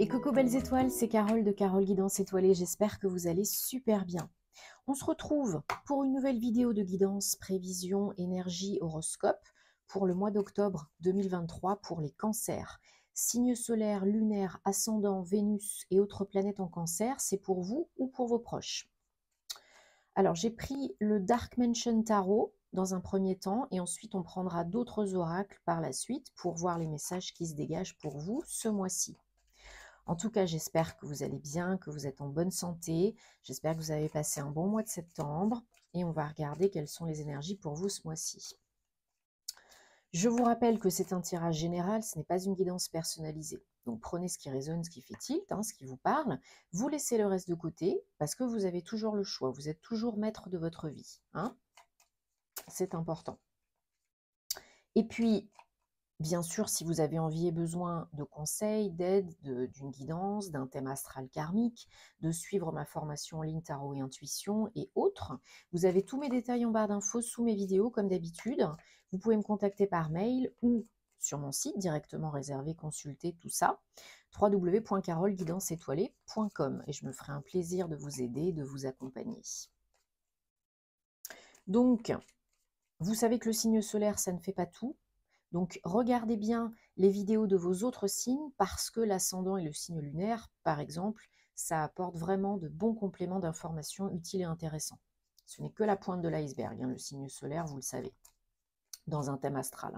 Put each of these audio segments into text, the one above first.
Et coucou belles étoiles, c'est Carole de Carole Guidance Étoilée, j'espère que vous allez super bien. On se retrouve pour une nouvelle vidéo de guidance, prévision, énergie, horoscope pour le mois d'octobre 2023 pour les cancers. Signes solaires, lunaires, ascendant, Vénus et autres planètes en cancer, c'est pour vous ou pour vos proches. Alors j'ai pris le Dark Mansion Tarot dans un premier temps et ensuite on prendra d'autres oracles par la suite pour voir les messages qui se dégagent pour vous ce mois-ci. En tout cas, j'espère que vous allez bien, que vous êtes en bonne santé. J'espère que vous avez passé un bon mois de septembre. Et on va regarder quelles sont les énergies pour vous ce mois-ci. Je vous rappelle que c'est un tirage général, ce n'est pas une guidance personnalisée. Donc prenez ce qui résonne, ce qui fait tilt, ce qui vous parle. Vous laissez le reste de côté parce que vous avez toujours le choix. Vous êtes toujours maître de votre vie. C'est important. Et puis, bien sûr, si vous avez envie et besoin de conseils, d'aide, d'une guidance, d'un thème astral karmique, de suivre ma formation en ligne Tarot et Intuition et autres, vous avez tous mes détails en barre d'infos sous mes vidéos comme d'habitude. Vous pouvez me contacter par mail ou sur mon site directement réservé, consulter tout ça, www.caroleguidanceétoilée.com et je me ferai un plaisir de vous aider, de vous accompagner. Donc, vous savez que le signe solaire, ça ne fait pas tout. Donc, regardez bien les vidéos de vos autres signes parce que l'ascendant et le signe lunaire, par exemple, ça apporte vraiment de bons compléments d'informations utiles et intéressants. Ce n'est que la pointe de l'iceberg, le signe solaire, vous le savez, dans un thème astral.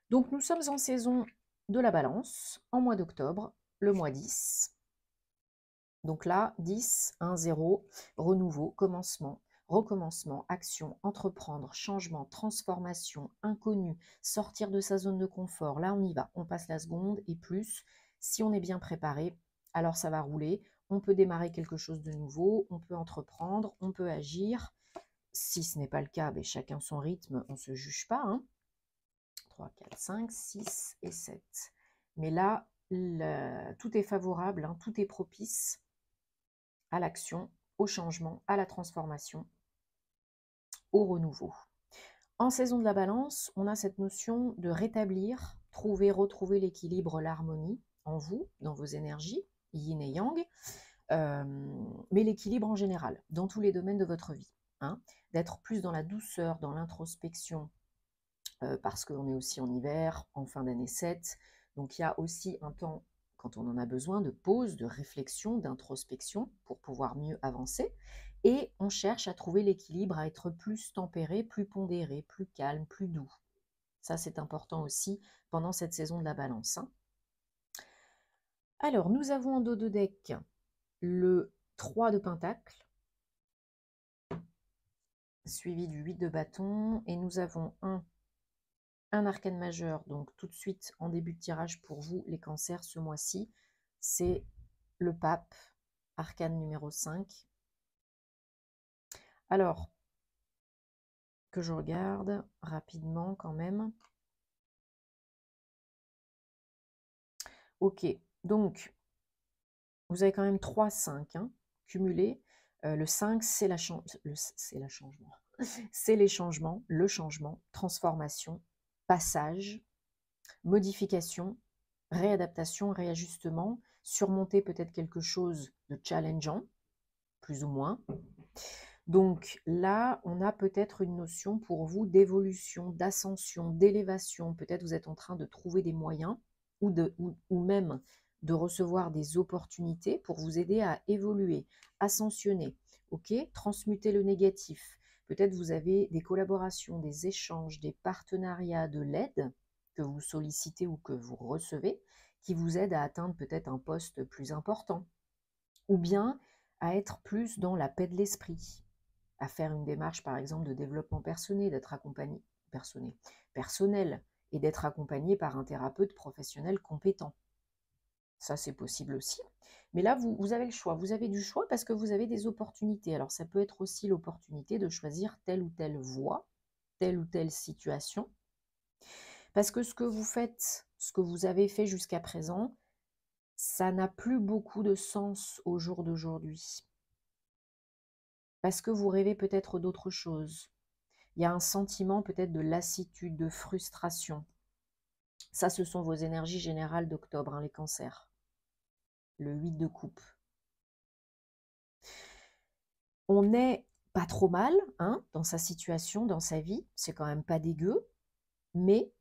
Donc, nous sommes en saison de la balance, en mois d'octobre, le mois 10. Donc là, 10, 1, 0, renouveau, commencement. Recommencement, action, entreprendre, changement, transformation, inconnu, sortir de sa zone de confort. Là, on y va, on passe la seconde et plus. Si on est bien préparé, alors ça va rouler. On peut démarrer quelque chose de nouveau, on peut entreprendre, on peut agir. Si ce n'est pas le cas, chacun son rythme, on ne se juge pas. 3, 4, 5, 6 et 7. Mais là, tout est favorable, tout est propice à l'action, au changement, à la transformation, au renouveau. En saison de la balance, on a cette notion de rétablir, retrouver l'équilibre, l'harmonie en vous, dans vos énergies, yin et yang, mais l'équilibre en général, dans tous les domaines de votre vie. D'être plus dans la douceur, dans l'introspection, parce qu'on est aussi en hiver, en fin d'année 7, donc il y a aussi un temps, quand on en a besoin, de pause, de réflexion, d'introspection, pour pouvoir mieux avancer. Et on cherche à trouver l'équilibre, à être plus tempéré, plus pondéré, plus calme, plus doux. Ça, c'est important aussi pendant cette saison de la balance. Alors, nous avons en dos de deck le 3 de pentacle, suivi du 8 de bâton, et nous avons un arcane majeur, donc tout de suite en début de tirage pour vous, les cancers, ce mois-ci, c'est le pape, arcane numéro 5. Alors, que je regarde rapidement quand même. Ok, donc, vous avez quand même 3 5 cumulés. Le 5, c'est les changements, le changement, transformation, passage, modification, réadaptation, réajustement, surmonter peut-être quelque chose de challengeant, plus ou moins. Donc là, on a peut-être une notion pour vous d'évolution, d'ascension, d'élévation. Peut-être vous êtes en train de trouver des moyens ou même de recevoir des opportunités pour vous aider à évoluer, ascensionner, transmuter le négatif. Peut-être vous avez des collaborations, des échanges, des partenariats, de l'aide que vous sollicitez ou que vous recevez, qui vous aident à atteindre peut-être un poste plus important, ou bien à être plus dans la paix de l'esprit, à faire une démarche par exemple de développement personnel, d'être accompagné, personnel, et d'être accompagné par un thérapeute professionnel compétent. Ça, c'est possible aussi. Mais là, vous avez le choix. Vous avez du choix parce que vous avez des opportunités. Alors, ça peut être aussi l'opportunité de choisir telle ou telle voie, telle ou telle situation. Parce que ce que vous faites, ce que vous avez fait jusqu'à présent, ça n'a plus beaucoup de sens au jour d'aujourd'hui. Parce que vous rêvez peut-être d'autre chose. Il y a un sentiment peut-être de lassitude, de frustration. Ça, ce sont vos énergies générales d'octobre, hein, les cancers. Le 8 de coupe. On n'est pas trop mal, hein, dans sa situation, dans sa vie. C'est quand même pas dégueu. Mais,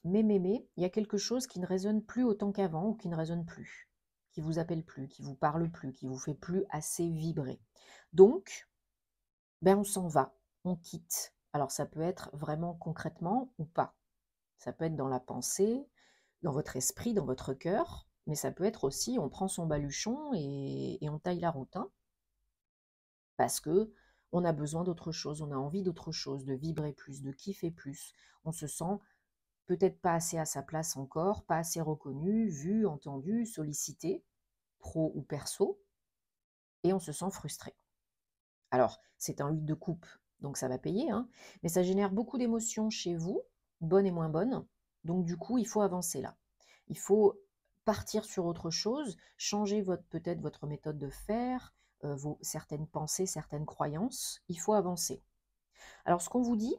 il y a quelque chose qui ne résonne plus autant qu'avant ou qui ne résonne plus, qui vous appelle plus, qui vous parle plus, qui vous fait plus assez vibrer. Donc, ben on s'en va, on quitte. Alors ça peut être vraiment concrètement ou pas. Ça peut être dans la pensée, dans votre esprit, dans votre cœur, mais ça peut être aussi, on prend son baluchon et on taille la route, hein, parce que on a besoin d'autre chose, on a envie d'autre chose, de vibrer plus, de kiffer plus. On se sent peut-être pas assez à sa place encore, pas assez reconnu, vu, entendu, sollicité, pro ou perso, et on se sent frustré. Alors, c'est un 8 de coupe, donc ça va payer, hein, mais ça génère beaucoup d'émotions chez vous, bonnes et moins bonnes, donc du coup, il faut avancer là. Il faut partir sur autre chose, changer peut-être votre méthode de faire, certaines pensées, certaines croyances, il faut avancer. Alors, ce qu'on vous dit,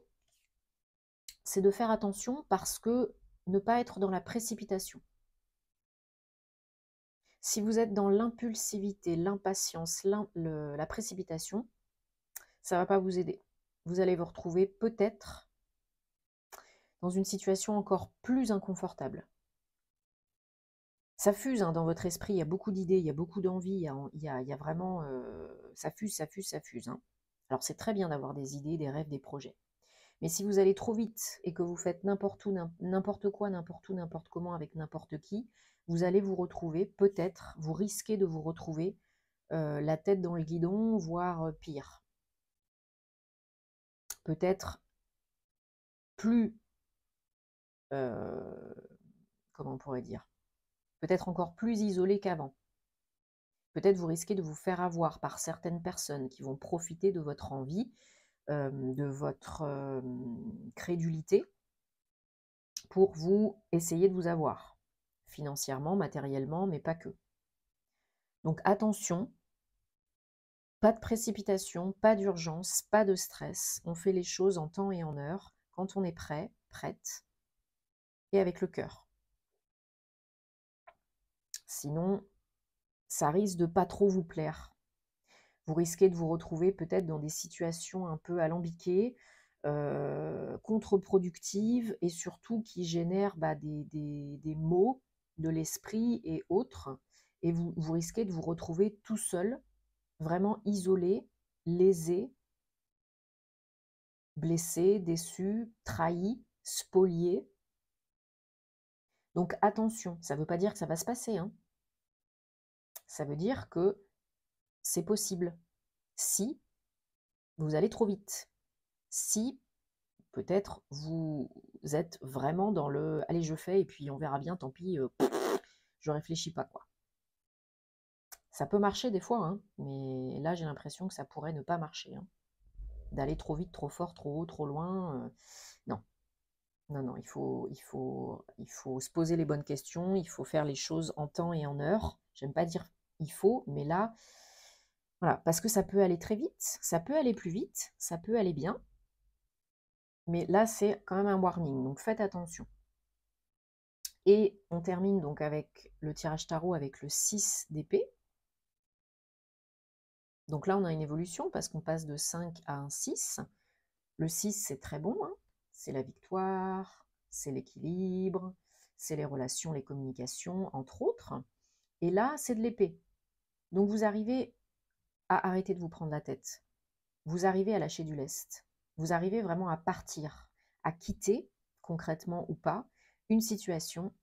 c'est de faire attention parce que ne pas être dans la précipitation. Si vous êtes dans l'impulsivité, l'impatience, la précipitation, ça ne va pas vous aider. Vous allez vous retrouver peut-être dans une situation encore plus inconfortable. Ça fuse, hein, dans votre esprit, il y a beaucoup d'idées, il y a beaucoup d'envie, il y a vraiment... ça fuse, ça fuse, ça fuse. Hein. Alors c'est très bien d'avoir des idées, des rêves, des projets. Mais si vous allez trop vite et que vous faites n'importe où, n'importe quoi, n'importe où, n'importe comment, avec n'importe qui, vous allez vous retrouver, peut-être, vous risquez de vous retrouver la tête dans le guidon, voire pire. Peut-être plus, comment on pourrait dire, peut-être encore plus isolé qu'avant. Peut-être vous risquez de vous faire avoir par certaines personnes qui vont profiter de votre envie, de votre crédulité, pour vous essayer de vous avoir, financièrement, matériellement, mais pas que. Donc attention, pas de précipitation, pas d'urgence, pas de stress. On fait les choses en temps et en heure, quand on est prêt, prête, et avec le cœur. Sinon, ça risque de pas trop vous plaire. Vous risquez de vous retrouver peut-être dans des situations un peu alambiquées, contre-productives et surtout qui génèrent des maux de l'esprit et autres. Et vous risquez de vous retrouver tout seul, vraiment isolé, lésé, blessé, déçu, trahi, spolié. Donc attention, ça ne veut pas dire que ça va se passer, hein. Ça veut dire que c'est possible si vous allez trop vite, si peut-être vous êtes vraiment dans le « allez, je fais et puis on verra bien, tant pis, je réfléchis pas, quoi ». Ça peut marcher des fois, hein, mais là j'ai l'impression que ça pourrait ne pas marcher, hein. D'aller trop vite, trop fort, trop haut, trop loin, non. Non, non, il faut se poser les bonnes questions, il faut faire les choses en temps et en heure. J'aime pas dire il faut, mais là, voilà, parce que ça peut aller très vite, ça peut aller plus vite, ça peut aller bien, mais là, c'est quand même un warning, donc faites attention. Et on termine donc avec le tirage tarot avec le 6 d'épée. Donc là, on a une évolution parce qu'on passe de 5 à un 6. Le 6, c'est très bon, hein, c'est la victoire, c'est l'équilibre, c'est les relations, les communications, entre autres. Et là, c'est de l'épée. Donc vous arrivez à arrêter de vous prendre la tête. Vous arrivez à lâcher du lest. Vous arrivez vraiment à partir, à quitter, concrètement ou pas, une situation,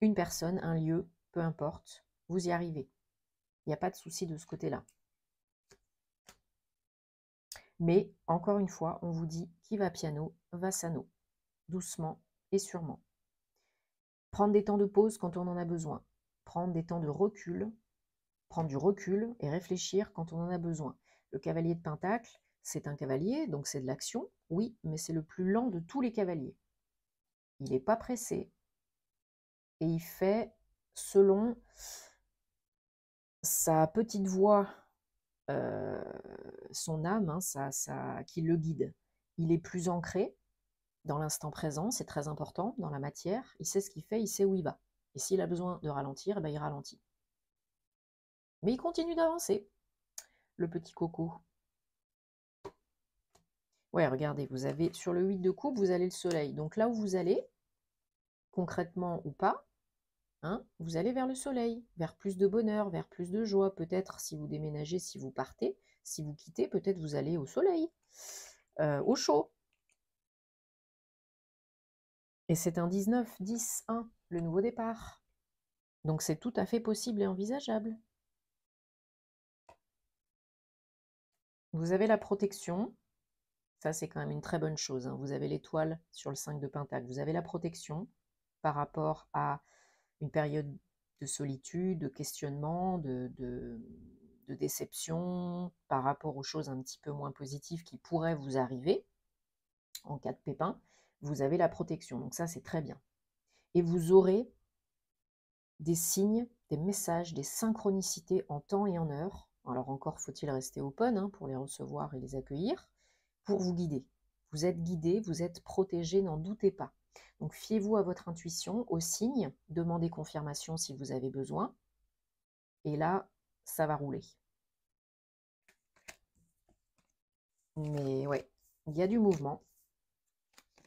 une personne, un lieu, peu importe. Vous y arrivez. Il n'y a pas de souci de ce côté-là. Mais, encore une fois, on vous dit qui va piano, va sano, doucement et sûrement. Prendre des temps de pause quand on en a besoin. Prendre des temps de recul, prendre du recul et réfléchir quand on en a besoin. Le cavalier de Pentacle, c'est un cavalier, donc c'est de l'action, oui, mais c'est le plus lent de tous les cavaliers. Il n'est pas pressé et il fait selon sa petite voix, son âme, hein, qui le guide. Il est plus ancré, dans l'instant présent, c'est très important, dans la matière. Il sait ce qu'il fait, il sait où il va. Et s'il a besoin de ralentir, eh ben, il ralentit. Mais il continue d'avancer, le petit coco. Ouais, regardez, vous avez sur le 8 de coupe, vous avez le soleil. Donc là où vous allez, concrètement ou pas, hein, vous allez vers le soleil, vers plus de bonheur, vers plus de joie. Peut-être si vous déménagez, si vous partez, si vous quittez, peut-être vous allez au soleil, au chaud. Et c'est un 19, 10, 1, le nouveau départ. Donc c'est tout à fait possible et envisageable. Vous avez la protection. Ça, c'est quand même une très bonne chose, hein. Vous avez l'étoile sur le 5 de Pentacle. Vous avez la protection par rapport à une période de solitude, de questionnement, de déception, par rapport aux choses un petit peu moins positives qui pourraient vous arriver en cas de pépin. Vous avez la protection. Donc ça, c'est très bien. Et vous aurez des signes, des messages, des synchronicités en temps et en heure. Alors encore faut-il rester open, hein, pour les recevoir et les accueillir, pour vous guider. Vous êtes guidé, vous êtes protégé, n'en doutez pas. Donc fiez-vous à votre intuition, aux signes, demandez confirmation si vous avez besoin. Et là, ça va rouler. Mais ouais, il y a du mouvement.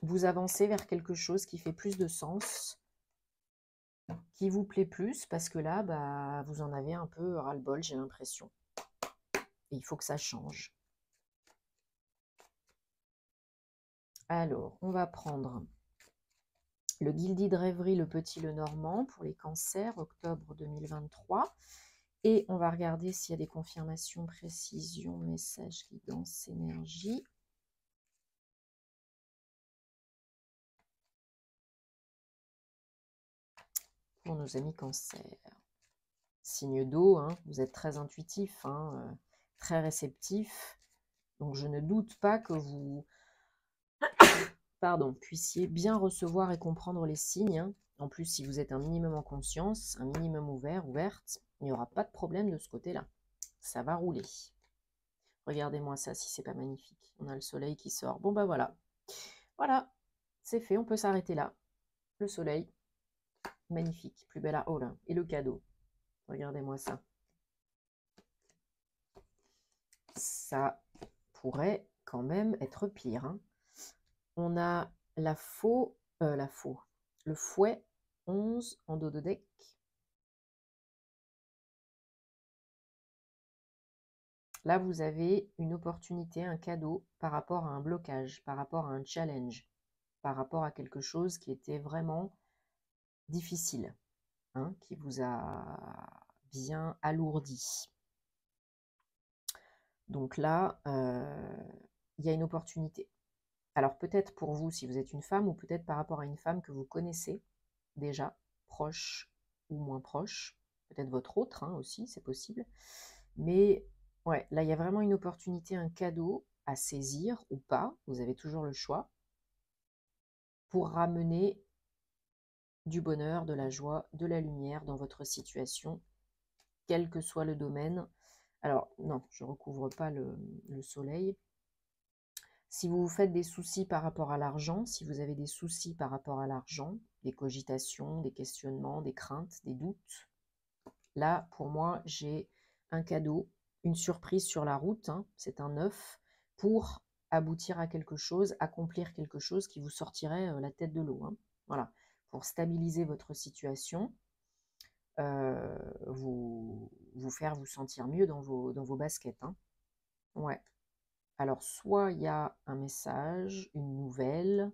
Vous avancez vers quelque chose qui fait plus de sens, qui vous plaît plus, parce que là, bah, vous en avez un peu ras-le-bol, j'ai l'impression. Et il faut que ça change. Alors, on va prendre le Guildi de rêverie, le petit, le normand, pour les cancers, octobre 2023. Et on va regarder s'il y a des confirmations, précisions, messages, guidance, énergie. Pour nos amis cancers. Signe d'eau, hein, vous êtes très intuitif, hein, très réceptif. Donc je ne doute pas que vous puissiez bien recevoir et comprendre les signes, hein. En plus, si vous êtes un minimum en conscience, un minimum ouverte, il n'y aura pas de problème de ce côté-là. Ça va rouler. Regardez-moi ça, si c'est pas magnifique. On a le soleil qui sort. Bon, bah voilà. Voilà, c'est fait, on peut s'arrêter là. Le soleil, magnifique. Plus belle à haut, là. Et le cadeau. Regardez-moi ça. Ça pourrait quand même être pire, hein. On a le fouet 11 en dos de deck. Là, vous avez une opportunité, un cadeau par rapport à un blocage, par rapport à un challenge, par rapport à quelque chose qui était vraiment difficile, hein, qui vous a bien alourdi. Donc là, il y a une opportunité. Alors peut-être pour vous, si vous êtes une femme, ou peut-être par rapport à une femme que vous connaissez déjà, proche ou moins proche, peut-être votre autre, hein, aussi, c'est possible. Mais ouais, là, il y a vraiment une opportunité, un cadeau à saisir ou pas, vous avez toujours le choix, pour ramener du bonheur, de la joie, de la lumière dans votre situation, quel que soit le domaine. Alors non, je ne recouvre pas le soleil. Si vous vous faites des soucis par rapport à l'argent, si vous avez des soucis par rapport à l'argent, des cogitations, des questionnements, des craintes, des doutes, là, pour moi, j'ai un cadeau, une surprise sur la route, hein, c'est un œuf, pour aboutir à quelque chose, accomplir quelque chose qui vous sortirait la tête de l'eau, hein. Voilà, pour stabiliser votre situation, vous faire vous sentir mieux dans vos baskets, hein. Ouais. Alors, soit il y a un message, une nouvelle,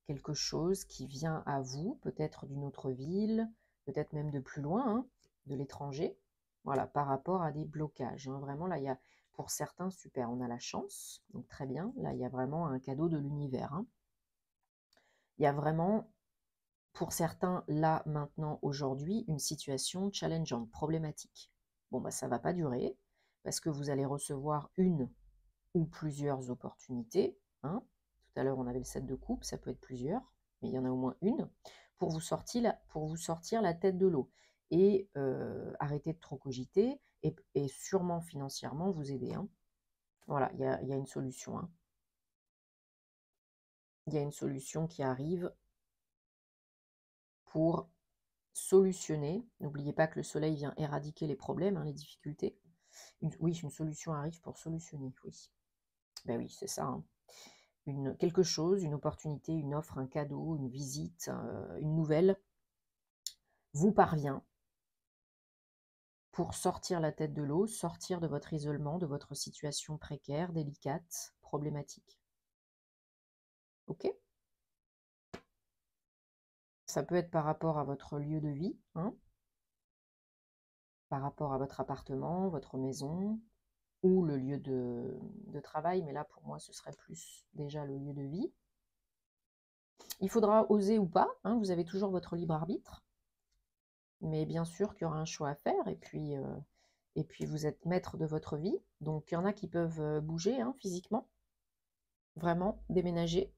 quelque chose qui vient à vous, peut-être d'une autre ville, peut-être même de plus loin, hein, de l'étranger, voilà, par rapport à des blocages, hein. Vraiment, là, il y a, pour certains, super, on a la chance, donc très bien, là, il y a vraiment un cadeau de l'univers, hein. Il y a vraiment, pour certains, là, maintenant, aujourd'hui, une situation challengeante, problématique. Bon, bah, ça ne va pas durer, parce que vous allez recevoir une ou plusieurs opportunités, hein. Tout à l'heure, on avait le 7 de coupe, ça peut être plusieurs, mais il y en a au moins une, pour vous sortir la tête de l'eau. Et arrêter de trop cogiter, et sûrement financièrement vous aider, hein. Voilà, il y a une solution, hein. il y a une solution qui arrive pour solutionner. N'oubliez pas que le soleil vient éradiquer les problèmes, hein, les difficultés. Oui, une solution arrive pour solutionner, oui. Ben oui, c'est ça. Hein. Quelque chose, une opportunité, une offre, un cadeau, une visite, une nouvelle vous parvient pour sortir la tête de l'eau, sortir de votre isolement, de votre situation précaire, délicate, problématique. Ok? Ça peut être par rapport à votre lieu de vie, hein, par rapport à votre appartement, votre maison, ou le lieu de travail, mais là pour moi ce serait plus déjà le lieu de vie. Il faudra oser ou pas, hein, vous avez toujours votre libre arbitre, mais bien sûr qu'il y aura un choix à faire, et puis vous êtes maître de votre vie, donc il y en a qui peuvent bouger hein, physiquement, vraiment déménager,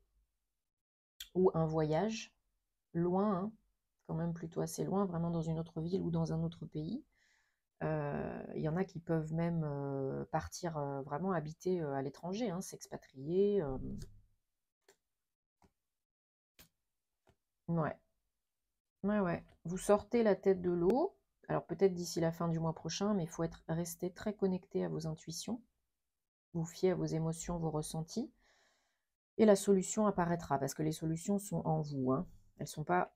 ou un voyage loin, hein, quand même plutôt assez loin, vraiment dans une autre ville ou dans un autre pays. Il y en a qui peuvent même partir vraiment habiter à l'étranger, hein, s'expatrier. Ouais. Ouais. Vous sortez la tête de l'eau. Alors peut-être d'ici la fin du mois prochain, mais il faut rester très connecté à vos intuitions, vous fier à vos émotions, vos ressentis, et la solution apparaîtra, parce que les solutions sont en vous. Hein. Elles ne sont pas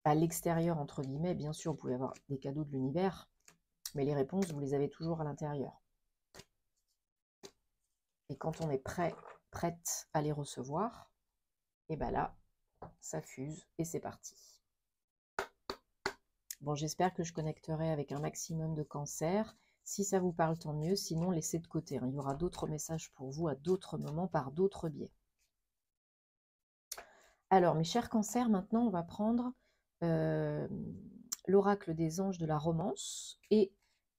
à l'extérieur, entre guillemets. Bien sûr, vous pouvez avoir des cadeaux de l'univers, mais les réponses, vous les avez toujours à l'intérieur. Et quand on est prête à les recevoir, et bien là, ça fuse et c'est parti. Bon, j'espère que je connecterai avec un maximum de cancers. Si ça vous parle, tant mieux. Sinon, laissez de côté. Hein. Il y aura d'autres messages pour vous à d'autres moments, par d'autres biais. Alors, mes chers cancers, maintenant, on va prendre l'oracle des anges de la romance. Et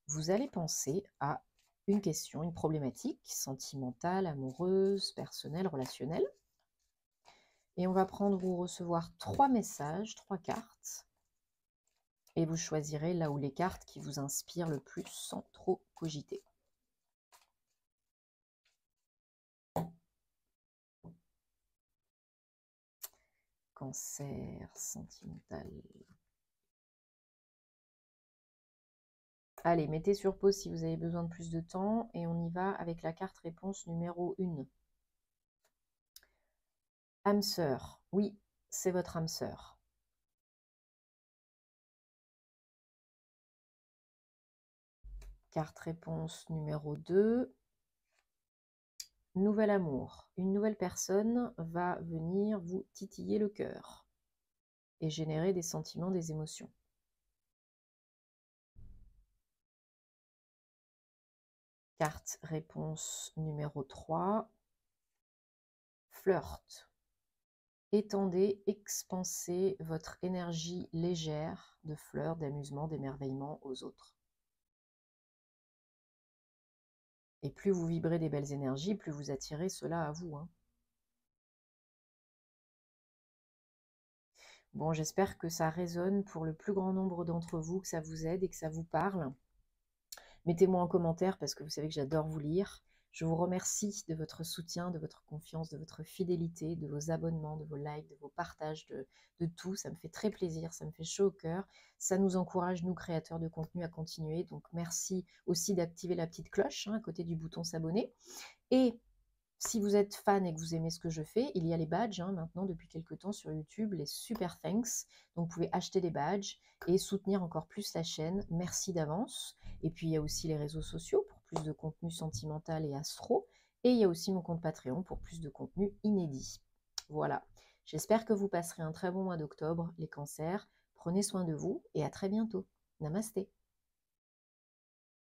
vous allez penser à une question, une problématique sentimentale, amoureuse, personnelle, relationnelle. Et on va prendre ou recevoir 3 messages, 3 cartes. Et vous choisirez là où les cartes qui vous inspirent le plus sans trop cogiter. Cancer sentimental. Allez, mettez sur pause si vous avez besoin de plus de temps et on y va avec la carte réponse numéro 1. Âme sœur. Oui, c'est votre âme sœur. Carte réponse numéro 2. Nouvel amour. Une nouvelle personne va venir vous titiller le cœur et générer des sentiments, des émotions. Carte réponse numéro 3. Flirt. Étendez, expansez votre énergie légère de flirt, d'amusement, d'émerveillement aux autres. Et plus vous vibrez des belles énergies, plus vous attirez cela à vous. Hein. Bon, j'espère que ça résonne pour le plus grand nombre d'entre vous, que ça vous aide et que ça vous parle. Mettez-moi en commentaire parce que vous savez que j'adore vous lire. Je vous remercie de votre soutien, de votre confiance, de votre fidélité, de vos abonnements, de vos likes, de vos partages, de tout. Ça me fait très plaisir, ça me fait chaud au cœur. Ça nous encourage, nous, créateurs de contenu, à continuer. Donc, merci aussi d'activer la petite cloche hein, à côté du bouton s'abonner. Et si vous êtes fan et que vous aimez ce que je fais, il y a les badges hein, maintenant depuis quelques temps sur YouTube, les super thanks. Donc, vous pouvez acheter des badges et soutenir encore plus la chaîne. Merci d'avance. Et puis, il y a aussi les réseaux sociaux pour plus de contenu sentimental et astro. Et il y a aussi mon compte Patreon pour plus de contenu inédit. Voilà. J'espère que vous passerez un très bon mois d'octobre, les cancers. Prenez soin de vous et à très bientôt. Namasté.